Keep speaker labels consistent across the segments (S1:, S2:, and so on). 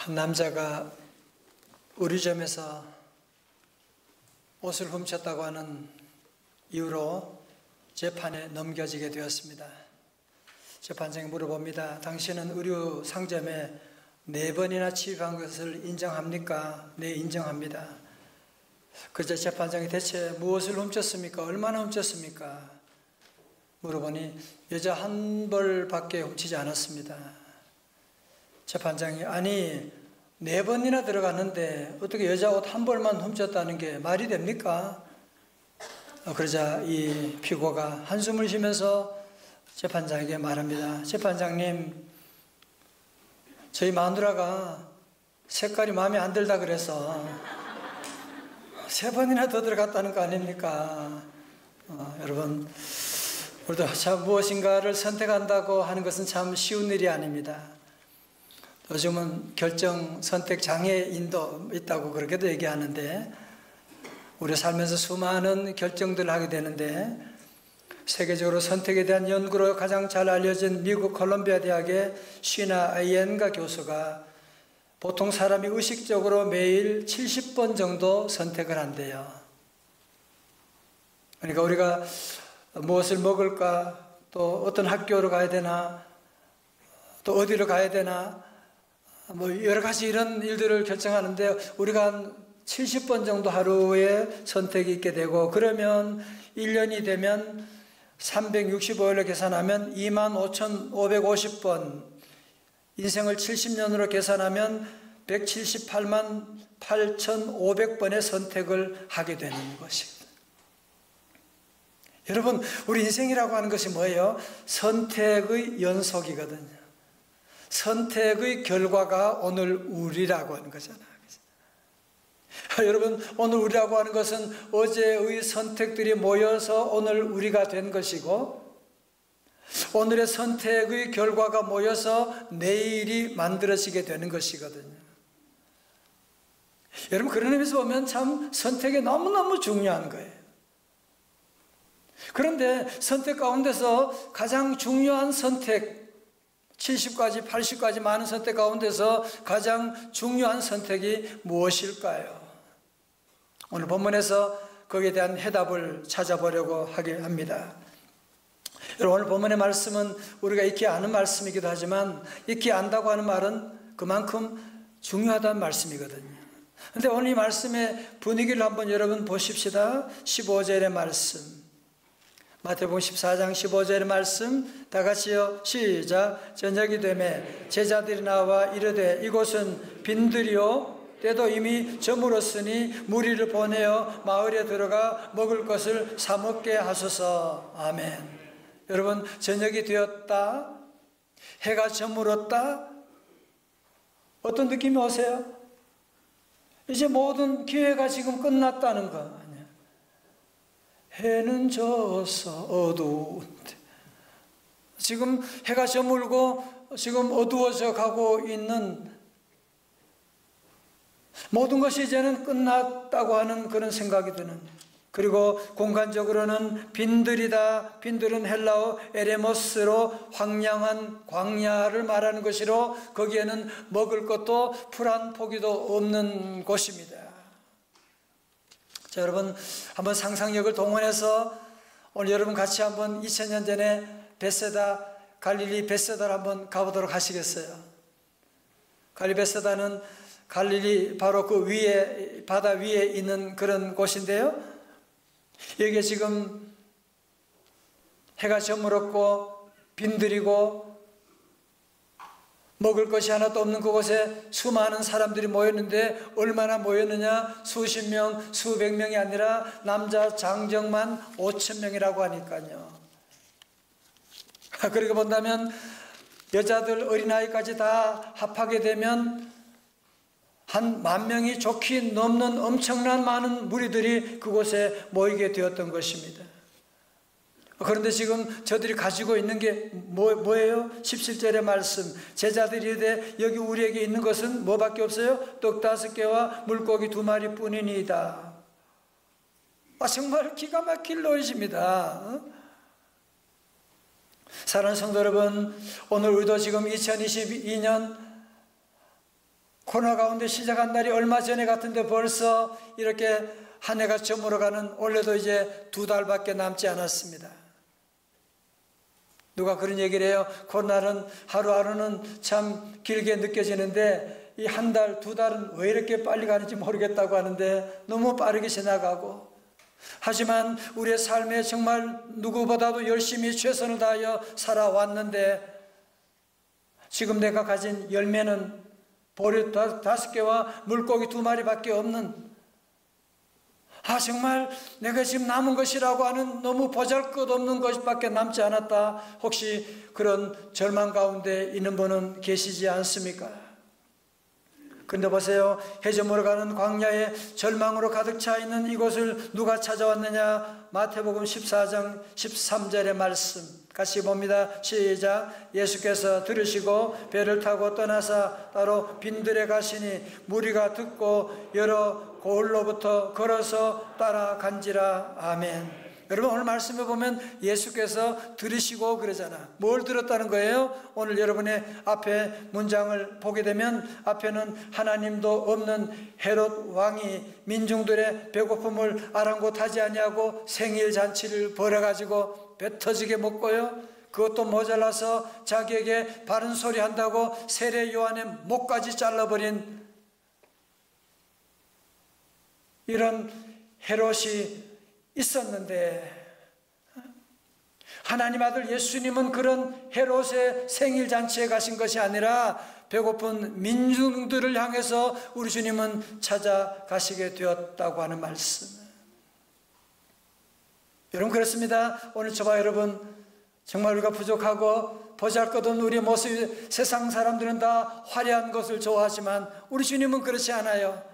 S1: 한 남자가 의류점에서 옷을 훔쳤다고 하는 이유로 재판에 넘겨지게 되었습니다. 재판장이 물어봅니다. 당신은 의류 상점에 4번이나 침입한 것을 인정합니까? 네, 인정합니다. 그저 재판장이 대체 무엇을 훔쳤습니까? 얼마나 훔쳤습니까? 물어보니 여자 한 벌밖에 훔치지 않았습니다. 재판장이 아니 4번이나 들어갔는데 어떻게 여자 옷 한 벌만 훔쳤다는 게 말이 됩니까? 그러자 이 피고가 한숨을 쉬면서 재판장에게 말합니다. 재판장님, 저희 마누라가 색깔이 마음에 안 들다 그래서 3번이나 더 들어갔다는 거 아닙니까? 여러분, 우리도 참 무엇인가를 선택한다고 하는 것은 참 쉬운 일이 아닙니다. 요즘은 결정 선택 장애인도 있다고 그렇게도 얘기하는데, 우리 살면서 수많은 결정들을 하게 되는데, 세계적으로 선택에 대한 연구로 가장 잘 알려진 미국 콜롬비아 대학의 쉬나 아이엔가 교수가 보통 사람이 의식적으로 매일 70번 정도 선택을 한대요. 그러니까 우리가 무엇을 먹을까, 또 어떤 학교로 가야 되나, 또 어디로 가야 되나, 뭐 여러 가지 이런 일들을 결정하는데 우리가 한 70번 정도 하루에 선택이 있게 되고, 그러면 1년이 되면 365일로 계산하면 25,550번, 인생을 70년으로 계산하면 178만 8,500번의 선택을 하게 되는 것입니다. 여러분, 우리 인생이라고 하는 것이 뭐예요? 선택의 연속이거든요. 선택의 결과가 오늘 우리라고 하는 거잖아요. 여러분, 오늘 우리라고 하는 것은 어제의 선택들이 모여서 오늘 우리가 된 것이고, 오늘의 선택의 결과가 모여서 내일이 만들어지게 되는 것이거든요. 여러분, 그런 의미에서 보면 참 선택이 너무너무 중요한 거예요. 그런데 선택 가운데서 가장 중요한 선택, 70까지 80까지 많은 선택 가운데서 가장 중요한 선택이 무엇일까요? 오늘 본문에서 거기에 대한 해답을 찾아보려고 하게 합니다. 여러분, 오늘 본문의 말씀은 우리가 익히 아는 말씀이기도 하지만 익히 안다고 하는 말은 그만큼 중요하다는 말씀이거든요. 그런데 오늘 이 말씀의 분위기를 한번 여러분 보십시다. 15절의 말씀, 마태복음 14장 15절의 말씀 다 같이요. 시작. 저녁이 되매 제자들이 나와 이르되 이곳은 빈들이요 때도 이미 저물었으니 무리를 보내어 마을에 들어가 먹을 것을 사 먹게 하소서. 아멘. 여러분, 저녁이 되었다, 해가 저물었다, 어떤 느낌이 오세요? 이제 모든 기회가 지금 끝났다는 거 아니에요. 해는 져서 어두운데, 지금 해가 저물고 지금 어두워져 가고 있는 모든 것이 이제는 끝났다고 하는 그런 생각이 드는, 그리고 공간적으로는 빈들이다. 빈들은 헬라어 에레모스로 황량한 광야를 말하는 것이로 거기에는 먹을 것도 풀 한 포기도 없는 곳입니다. 자, 여러분, 한번 상상력을 동원해서 오늘 여러분 같이 한번 2000년 전에 베세다, 갈릴리 베세다를 한번 가보도록 하시겠어요? 갈릴리 베세다는 갈릴리 바로 그 위에, 바다 위에 있는 그런 곳인데요. 여기에 지금 해가 저물었고 빈들이고 먹을 것이 하나도 없는 그곳에 수많은 사람들이 모였는데, 얼마나 모였느냐? 수십 명, 수백 명이 아니라 남자 장정만 5,000명이라고 하니까요. 그렇게 본다면 여자들 어린아이까지 다 합하게 되면 한 10,000명이 좋게 넘는 엄청난 많은 무리들이 그곳에 모이게 되었던 것입니다. 그런데 지금 저들이 가지고 있는 게 뭐예요? 17절의 말씀, 제자들이 이르되 여기 우리에게 있는 것은 뭐밖에 없어요? 떡 5개와 물고기 2마리 뿐이니이다. 정말 기가 막힐 노릇입니다. 사랑하는 성도 여러분, 오늘 우리도 지금 2022년 코로나 가운데 시작한 날이 얼마 전에 같은데 벌써 이렇게 한 해가 저물어가는, 올해도 이제 2달밖에 남지 않았습니다. 누가 그런 얘기를 해요. 코로나는 하루하루는 참 길게 느껴지는데 이 한 달, 2달은 왜 이렇게 빨리 가는지 모르겠다고 하는데 너무 빠르게 지나가고, 하지만 우리의 삶에 정말 누구보다도 열심히 최선을 다하여 살아왔는데 지금 내가 가진 열매는 보리 5개와 물고기 2마리밖에 없는, 정말 내가 지금 남은 것이라고 하는 너무 보잘것없는 것밖에 남지 않았다. 혹시 그런 절망 가운데 있는 분은 계시지 않습니까? 그런데 보세요. 해저물어가는 광야에 절망으로 가득 차 있는 이곳을 누가 찾아왔느냐? 마태복음 14장 13절의 말씀 같이 봅니다. 시작. 예수께서 들으시고 배를 타고 떠나사 따로 빈들에 가시니 무리가 듣고 여러 고을로부터 걸어서 따라간지라. 아멘. 여러분, 오늘 말씀에 보면 예수께서 들으시고 그러잖아. 뭘 들었다는 거예요? 오늘 여러분의 앞에 문장을 보게 되면 앞에는 하나님도 없는 헤롯 왕이 민중들의 배고픔을 아랑곳하지 아니하고 생일 잔치를 벌여가지고 배 터지게 먹고요, 그것도 모자라서 자기에게 바른 소리 한다고 세례 요한의 목까지 잘라버린 이런 헤롯이 있었는데, 하나님 아들 예수님은 그런 헤롯의 생일 잔치에 가신 것이 아니라 배고픈 민중들을 향해서 우리 주님은 찾아가시게 되었다고 하는 말씀. 여러분, 그렇습니다. 오늘 저와 여러분, 정말 우리가 부족하고 보잘것없는 우리의 모습이, 세상 사람들은 다 화려한 것을 좋아하지만 우리 주님은 그렇지 않아요.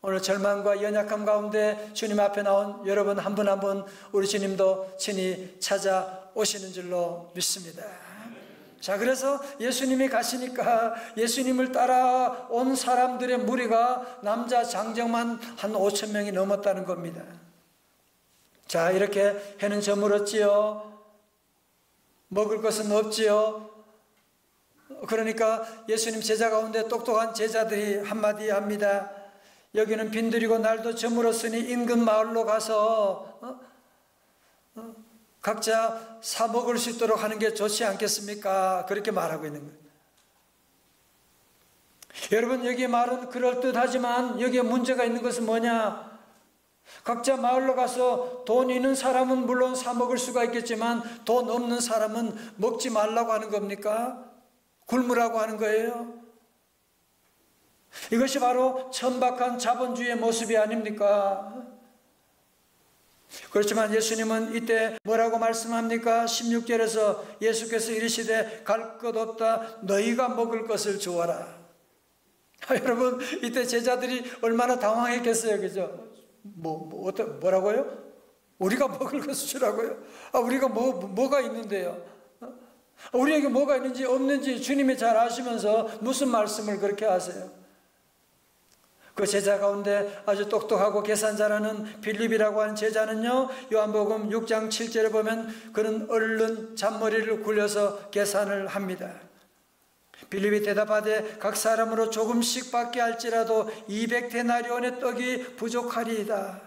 S1: 오늘 절망과 연약함 가운데 주님 앞에 나온 여러분 한 분 한 분 우리 주님도 친히 찾아오시는 줄로 믿습니다. 자, 그래서 예수님이 가시니까 예수님을 따라온 사람들의 무리가 남자 장정만 한 5,000명이 넘었다는 겁니다. 자, 이렇게 해는 저물었지요. 먹을 것은 없지요. 그러니까 예수님 제자 가운데 똑똑한 제자들이 한마디 합니다. 여기는 빈들이고 날도 저물었으니 인근 마을로 가서 각자 사 먹을 수 있도록 하는 게 좋지 않겠습니까? 그렇게 말하고 있는 거예요. 여러분, 여기의 말은 그럴듯하지만 여기에 문제가 있는 것은 뭐냐? 각자 마을로 가서 돈 있는 사람은 물론 사 먹을 수가 있겠지만 돈 없는 사람은 먹지 말라고 하는 겁니까? 굶으라고 하는 거예요. 이것이 바로 천박한 자본주의의 모습이 아닙니까? 그렇지만 예수님은 이때 뭐라고 말씀합니까? 16절에서 예수께서 이르시되 갈 것 없다 너희가 먹을 것을 주어라. 여러분, 이때 제자들이 얼마나 당황했겠어요, 그죠? 뭐라고요? 우리가 먹을 것을 주라고요? 우리가 뭐가 있는데요? 우리에게 뭐가 있는지 없는지 주님이 잘 아시면서 무슨 말씀을 그렇게 하세요? 그 제자 가운데 아주 똑똑하고 계산 잘하는 빌립이라고 하는 제자는요, 요한복음 6장 7절에 보면 그는 얼른 잔머리를 굴려서 계산을 합니다. 빌립이 대답하되 각 사람으로 조금씩 받게 할지라도 200데나리온의 떡이 부족하리이다.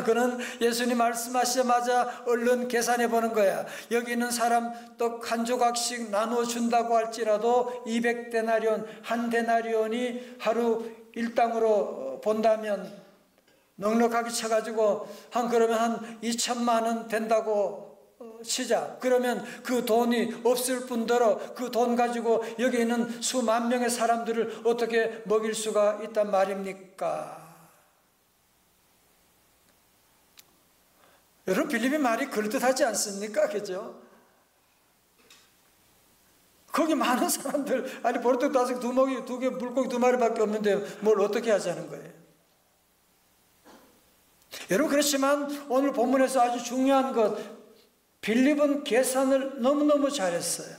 S1: 그는 예수님 말씀하시자마자 얼른 계산해 보는 거야. 여기 있는 사람 떡 한 조각씩 나누어 준다고 할지라도 200데나리온, 한 데나리온이 하루 일당으로 본다면 넉넉하게 쳐가지고 그러면 한 2천만 원 된다고 치자. 그러면 그 돈이 없을 뿐더러 그 돈 가지고 여기 있는 수만 명의 사람들을 어떻게 먹일 수가 있단 말입니까? 여러분, 빌립의 말이 그럴듯하지 않습니까? 그죠? 거기 많은 사람들, 보리떡 5개, 2개, 물고기 2마리밖에 없는데 뭘 어떻게 하자는 거예요? 여러분, 그렇지만 오늘 본문에서 아주 중요한 것, 빌립은 계산을 너무너무 잘했어요.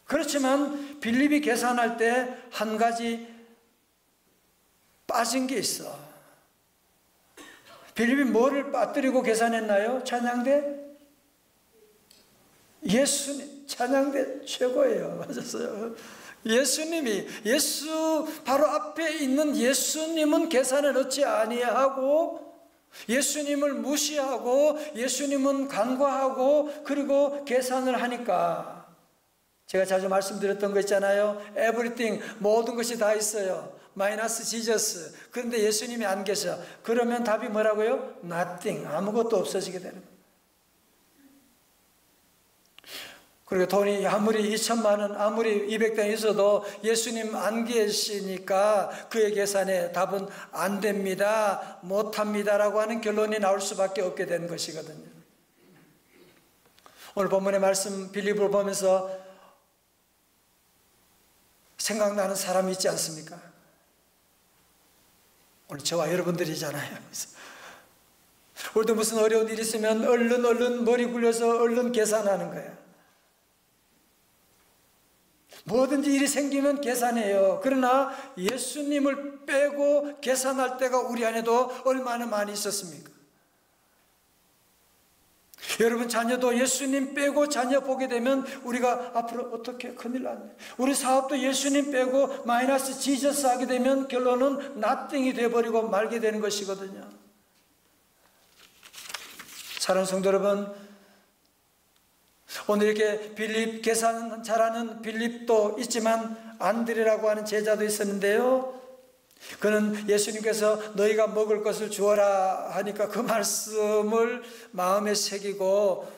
S1: 그렇지만 빌립이 계산할 때 한 가지 빠진 게 있어. 빌립이 뭐를 빠뜨리고 계산했나요? 찬양대? 예수님. 찬양대 최고예요. 맞았어요. 예수 바로 앞에 있는 예수님은 계산을 넣지 아니하고, 예수님을 무시하고, 예수님은 간과하고, 그리고 계산을 하니까, 제가 자주 말씀드렸던 거 있잖아요. everything, 모든 것이 다 있어요. 마이너스 지저스. 그런데 예수님이 안 계셔. 그러면 답이 뭐라고요? nothing, 아무것도 없어지게 되는 거예요. 그리고 돈이 아무리 2천만 원, 아무리 200대 있어도 예수님 안 계시니까 그의 계산에 답은 안 됩니다, 못합니다라고 하는 결론이 나올 수밖에 없게 된 것이거든요. 오늘 본문의 말씀 빌립을 보면서 생각나는 사람이 있지 않습니까? 오늘 저와 여러분들이잖아요. 우리도 무슨 어려운 일이 있으면 얼른 머리 굴려서 얼른 계산하는 거예요. 뭐든지 일이 생기면 계산해요. 그러나 예수님을 빼고 계산할 때가 우리 안에도 얼마나 많이 있었습니까? 여러분 자녀도 예수님 빼고 자녀 보게 되면 우리가 앞으로 어떻게 큰일 났네. 우리 사업도 예수님 빼고 마이너스 지저스 하게 되면 결론은 nothing이 되어버리고 말게 되는 것이거든요. 사랑하는 성도 여러분, 오늘 이렇게 빌립, 계산 잘하는 빌립도 있지만 안드레라고 하는 제자도 있었는데요, 그는 예수님께서 너희가 먹을 것을 주어라 하니까 그 말씀을 마음에 새기고,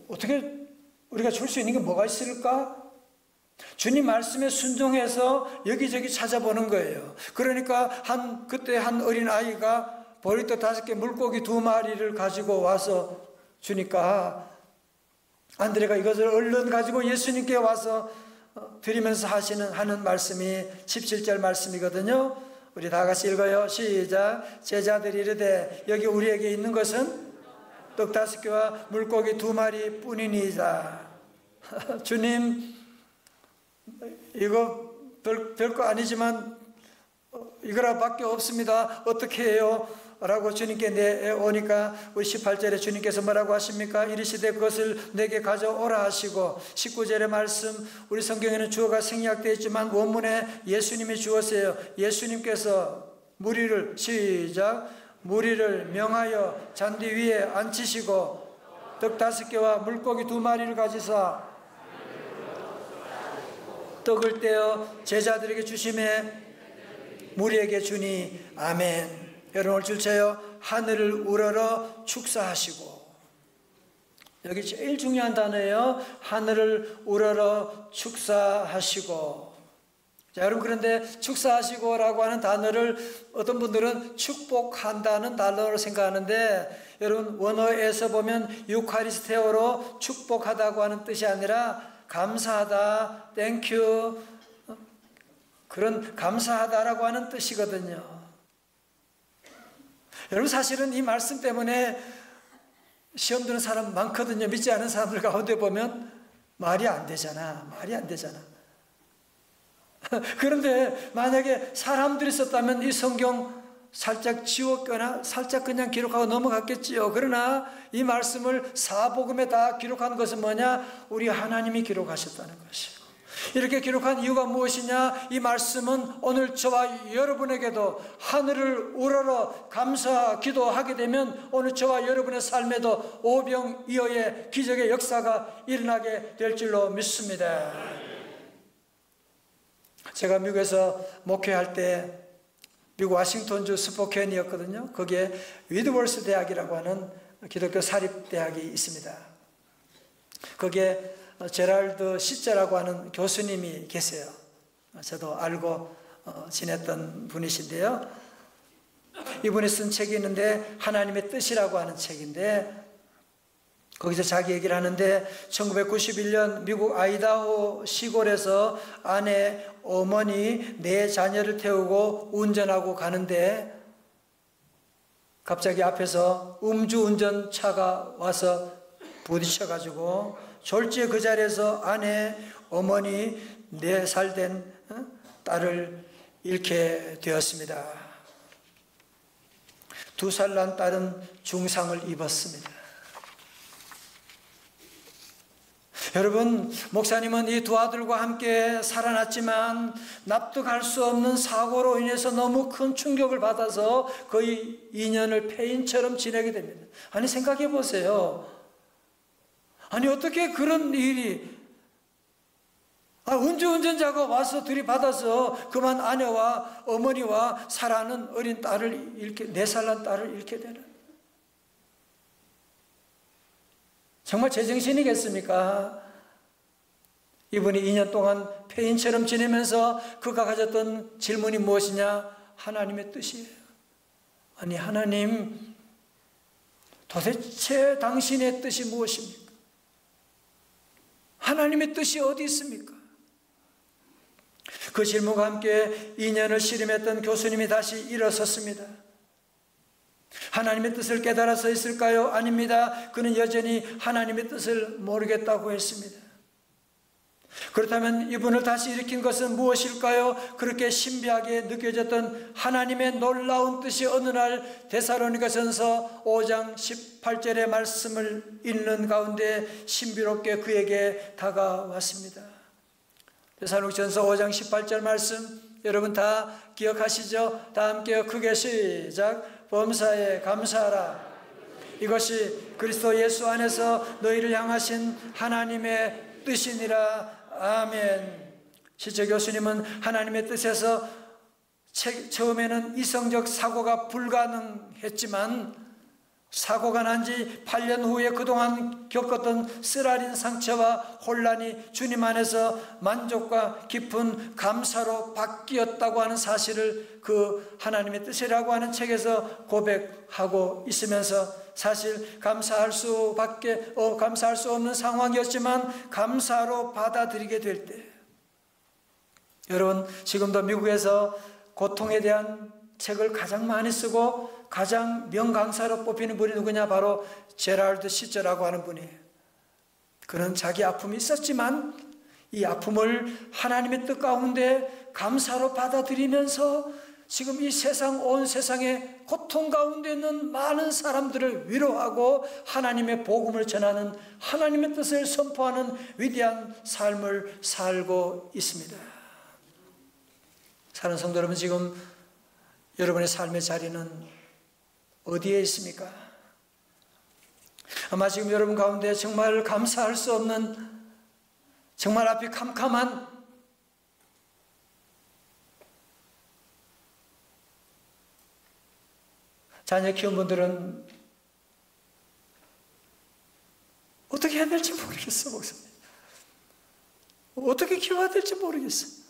S1: 어떻게 우리가 줄 수 있는 게 뭐가 있을까? 주님 말씀에 순종해서 여기저기 찾아보는 거예요. 그러니까 그때 한 어린아이가 보리떡 5개, 물고기 2마리를 가지고 와서 주니까 안드레가 이것을 얼른 가지고 예수님께 와서 드리면서 하는 말씀이 17절 말씀이거든요. 우리 다 같이 읽어요. 시작. 제자들이 이르되 여기 우리에게 있는 것은 떡 5개와 물고기 2마리 뿐이니이다. 주님, 이거 별거 아니지만 이거라밖에 없습니다. 어떻게 해요? 라고 주님께 내오니까 우리 18절에 주님께서 뭐라고 하십니까? 이르시되 그것을 내게 가져오라 하시고, 19절의 말씀, 우리 성경에는 주어가 생략되어 있지만 원문에 예수님이 주었어요. 예수님께서 무리를, 시작, 무리를 명하여 잔디 위에 앉히시고 떡 5개와 물고기 2마리를 가지사 떡을 떼어 제자들에게 주심에 무리에게 주니 아멘. 여러분 오늘 줄쳐요. 하늘을 우러러 축사하시고. 여기 제일 중요한 단어예요. 하늘을 우러러 축사하시고. 자, 여러분, 그런데 축사하시고라고 하는 단어를 어떤 분들은 축복한다는 단어로 생각하는데, 여러분 원어에서 보면 유카리스테오로 축복하다고 하는 뜻이 아니라 감사하다, 땡큐, 그런 감사하다라고 하는 뜻이거든요. 여러분 사실은 이 말씀 때문에 시험 드는 사람 많거든요. 믿지 않은 사람들 가운데 보면 말이 안 되잖아. 그런데 만약에 사람들이 썼다면 이 성경 살짝 지웠거나 살짝 그냥 기록하고 넘어갔겠지요. 그러나 이 말씀을 사복음에 다 기록한 것은 뭐냐? 우리 하나님이 기록하셨다는 것이에요. 이렇게 기록한 이유가 무엇이냐? 이 말씀은 오늘 저와 여러분에게도 하늘을 우러러 감사 기도하게 되면 오늘 저와 여러분의 삶에도 오병이어의 기적의 역사가 일어나게 될 줄로 믿습니다. 제가 미국에서 목회할 때 미국 워싱턴주 스포켄이었거든요. 거기에 위드월스 대학이라고 하는 기독교 사립대학이 있습니다. 거기에 제랄드 시자라고 하는 교수님이 계세요. 저도 알고 지냈던 분이신데요. 이분이 쓴 책이 있는데 하나님의 뜻이라고 하는 책인데, 거기서 자기 얘기를 하는데 1991년 미국 아이다호 시골에서 아내, 어머니, 4자녀를 태우고 운전하고 가는데 갑자기 앞에서 음주운전차가 와서 부딪혀가지고 졸지에 그 자리에서 아내, 어머니, 4살 된 딸을 잃게 되었습니다. 2살 난 딸은 중상을 입었습니다. 여러분, 목사님은 이 두 아들과 함께 살아났지만 납득할 수 없는 사고로 인해서 너무 큰 충격을 받아서 거의 2년을 폐인처럼 지내게 됩니다. 아니, 생각해 보세요. 아니, 어떻게 그런 일이, 운전자가 와서 들이받아서 그만 아내와 어머니와 사랑하는 어린 딸을 잃게, 4살 난 딸을 잃게 되는. 정말 제정신이겠습니까? 이분이 2년 동안 폐인처럼 지내면서 그가 가졌던 질문이 무엇이냐? 하나님의 뜻이에요. 아니, 하나님, 도대체 당신의 뜻이 무엇입니까? 하나님의 뜻이 어디 있습니까? 그 질문과 함께 2년을 씨름했던 교수님이 다시 일어섰습니다. 하나님의 뜻을 깨달아서 있을까요? 아닙니다. 그는 여전히 하나님의 뜻을 모르겠다고 했습니다. 그렇다면 이분을 다시 일으킨 것은 무엇일까요? 그렇게 신비하게 느껴졌던 하나님의 놀라운 뜻이 어느 날 데살로니가전서 5장 18절의 말씀을 읽는 가운데 신비롭게 그에게 다가왔습니다. 데살로니가전서 5장 18절 말씀 여러분 다 기억하시죠? 다 함께 크게 시작. 범사에 감사하라. 이것이 그리스도 예수 안에서 너희를 향하신 하나님의 뜻이니라. 아멘. 실제 교수님은 하나님의 뜻에서 처음에는 이성적 사고가 불가능했지만 사고가 난 지 8년 후에 그동안 겪었던 쓰라린 상처와 혼란이 주님 안에서 만족과 깊은 감사로 바뀌었다고 하는 사실을 그 하나님의 뜻이라고 하는 책에서 고백하고 있으면서 사실 감사할 수 없는 상황이었지만 감사로 받아들이게 될 때, 여러분 지금도 미국에서 고통에 대한 책을 가장 많이 쓰고 가장 명강사로 뽑히는 분이 누구냐? 바로 제랄드 시저라고 하는 분이에요. 그는 자기 아픔이 있었지만 이 아픔을 하나님의 뜻 가운데 감사로 받아들이면서 지금 이 세상, 온 세상의 고통 가운데 있는 많은 사람들을 위로하고 하나님의 복음을 전하는, 하나님의 뜻을 선포하는 위대한 삶을 살고 있습니다. 사랑하는 성도 여러분, 지금 여러분의 삶의 자리는 어디에 있습니까? 아마 지금 여러분 가운데 정말 감사할 수 없는, 정말 앞이 캄캄한 자녀 키운 분들은 어떻게 해야 될지 모르겠어, 목사님. 어떻게 키워야 될지 모르겠어.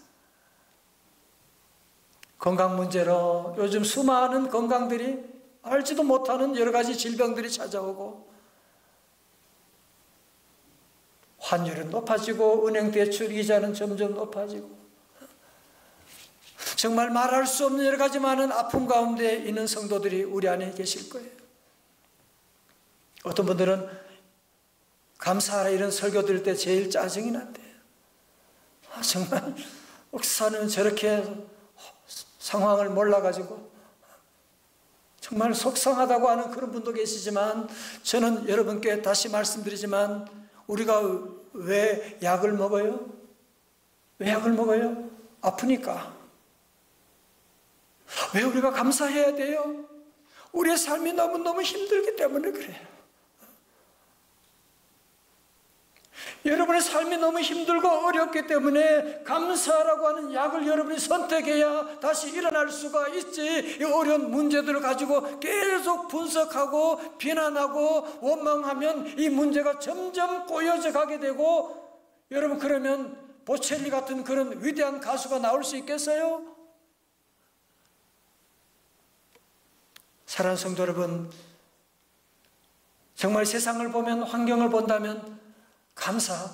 S1: 건강 문제로 요즘 수많은 건강들이 알지도 못하는 여러 가지 질병들이 찾아오고, 환율은 높아지고 은행 대출 이자는 점점 높아지고, 정말 말할 수 없는 여러 가지 많은 아픔 가운데 있는 성도들이 우리 안에 계실 거예요. 어떤 분들은 감사하라 이런 설교 들을 때 제일 짜증이 난대요. 정말 목사는 저렇게 상황을 몰라가지고 정말 속상하다고 하는 그런 분도 계시지만, 저는 여러분께 다시 말씀드리지만, 우리가 왜 약을 먹어요? 왜 약을 먹어요? 아프니까. 왜 우리가 감사해야 돼요? 우리의 삶이 너무너무 힘들기 때문에 그래요. 여러분의 삶이 너무 힘들고 어렵기 때문에 감사라고 하는 약을 여러분이 선택해야 다시 일어날 수가 있지. 이 어려운 문제들을 가지고 계속 분석하고 비난하고 원망하면 이 문제가 점점 꼬여져 가게 되고, 여러분 그러면 보첼리 같은 그런 위대한 가수가 나올 수 있겠어요? 사랑하는 성도 여러분, 정말 세상을 보면, 환경을 본다면 감사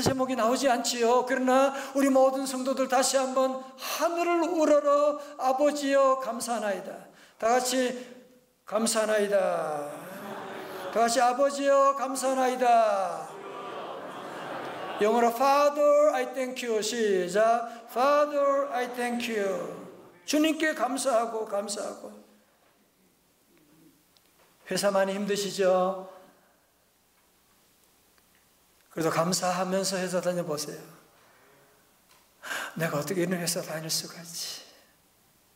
S1: 제목이 나오지 않지요. 그러나 우리 모든 성도들 다시 한번 하늘을 우러러 아버지여 감사하나이다. 다 같이 감사하나이다. 다 같이 아버지여 감사하나이다. 영어로 Father I thank you. 시작. Father I thank you. 주님께 감사하고. 회사 많이 힘드시죠? 그래도 감사하면서 회사 다녀보세요. 내가 어떻게 이런 회사 다닐 수가 있지?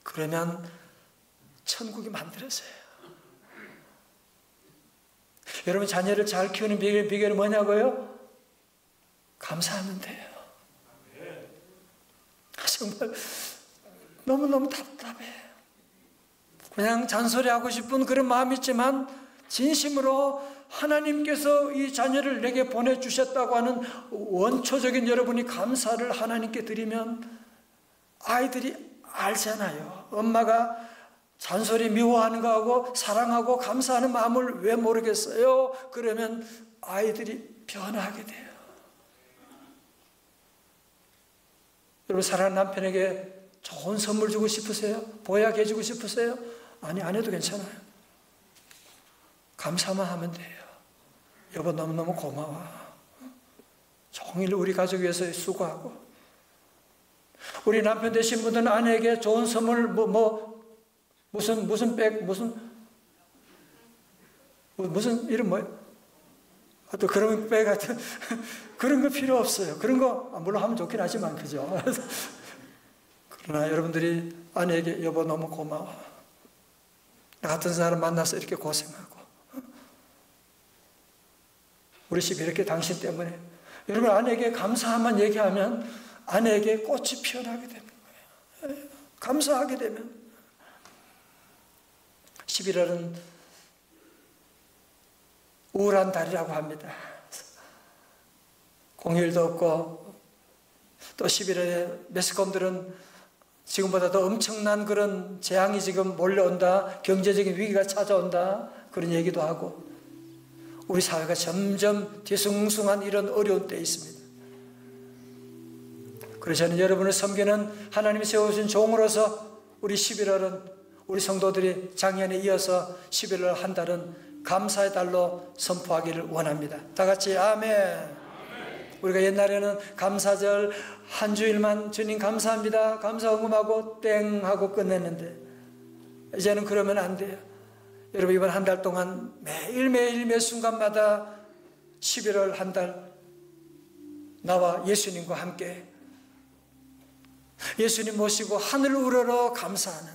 S1: 그러면 천국이 만들어져요. 여러분 자녀를 잘 키우는 비결이 뭐냐고요? 감사하면 돼요. 정말 너무너무 답답해. 그냥 잔소리하고 싶은 그런 마음이 있지만 진심으로 하나님께서 이 자녀를 내게 보내주셨다고 하는 원초적인 여러분이 감사를 하나님께 드리면 아이들이 알잖아요. 엄마가 잔소리 미워하는 거하고 사랑하고 감사하는 마음을 왜 모르겠어요? 그러면 아이들이 변하게 돼요. 여러분 사랑하는 남편에게 좋은 선물 주고 싶으세요? 보약해 주고 싶으세요? 아니, 안 해도 괜찮아요. 감사만 하면 돼요. 여보 너무너무 고마워. 종일 우리 가족 위해서 수고하고. 우리 남편 되신 분들은 아내에게 좋은 선물 무슨 백 무슨 이름 뭐예요? 또 그런 백 같은 그런 거 필요 없어요. 그런 거 물론 하면 좋긴 하지만 그죠? 그러나 여러분들이 아내에게 여보 너무 고마워. 나 같은 사람 만나서 이렇게 고생하고 우리 집이 이렇게 당신 때문에. 여러분 아내에게 감사함만 얘기하면 아내에게 꽃이 피어나게 되는 거예요. 감사하게 되면. 11월은 우울한 달이라고 합니다. 공휴일도 없고 또 11월에 매스컴들은 지금보다 더 엄청난 그런 재앙이 지금 몰려온다. 경제적인 위기가 찾아온다. 그런 얘기도 하고 우리 사회가 점점 뒤숭숭한 이런 어려운 때에 있습니다. 그래서 저는 여러분을 섬기는 하나님이 세우신 종으로서 우리 11월은 우리 성도들이 작년에 이어서 11월 한 달은 감사의 달로 선포하기를 원합니다. 다 같이 아멘. 우리가 옛날에는 감사절 한 주일만 주님 감사합니다. 감사 헌금하고 땡 하고 끝냈는데 이제는 그러면 안 돼요. 여러분 이번 한 달 동안 매일매일 매 순간마다 11월 한 달 나와 예수님과 함께 예수님 모시고 하늘 우러러 감사하는,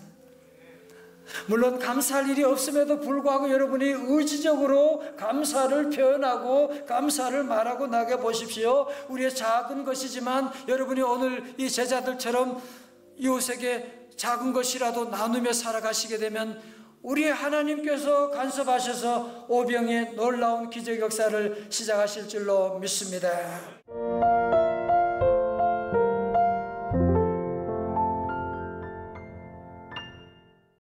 S1: 물론 감사할 일이 없음에도 불구하고 여러분이 의지적으로 감사를 표현하고 감사를 말하고 나가 보십시오. 우리의 작은 것이지만 여러분이 오늘 이 제자들처럼 이웃에게 작은 것이라도 나누며 살아가시게 되면 우리의 하나님께서 간섭하셔서 오병의 놀라운 기적 역사를 시작하실 줄로 믿습니다.